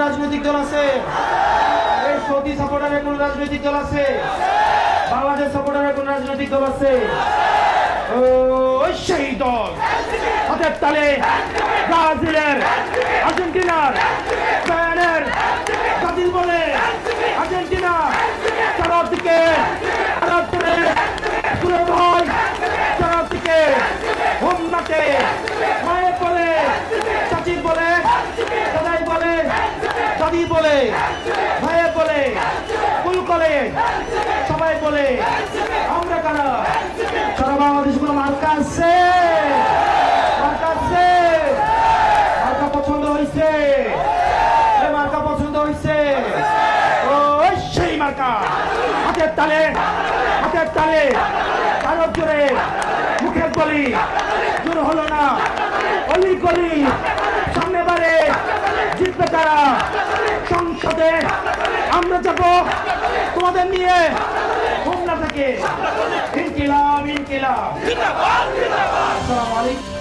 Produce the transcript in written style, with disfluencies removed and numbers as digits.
রাজনৈতিক দল আছে? এই সৌদি সাপোর্টারের কোন রাজনৈতিক দল আছে? বাংলাদেশ সাপোর্টারের কোন রাজনৈতিক দল আছে? ওই সেই দল হাতের তালে ব্রাজিলের, আর্জেন্টিনার, স্পেনের, ব্রাজিল বলে আর্জেন্টিনা, চারদিকে ভাই, চারদিকে হোমনাতে মায়ের বলে, চাচির বলে, দাদাই বলে, দাদি বলে, ভাইয়ের বলে, ফুল করে সবাই বলে আমরা কারা? সারা বাংলাদেশ গুলো মার্কা আছে, মার্কা আছে, মার্কা পছন্দ হয়েছে, মার্কা পছন্দ হয়েছে। ওই সেই মার্কা হাতের তালে, হাতের তালে, আরো জোরে মুখের গলি, জোর হলো না, অলি গলি, সামনে বারে জিতবে তারা। সংসদে আমরা যাব তোমাদের নিয়ে, হোমনা থেকে। ইনকিলাব, ইনকিলাব। আসসালামু আলাইকুম।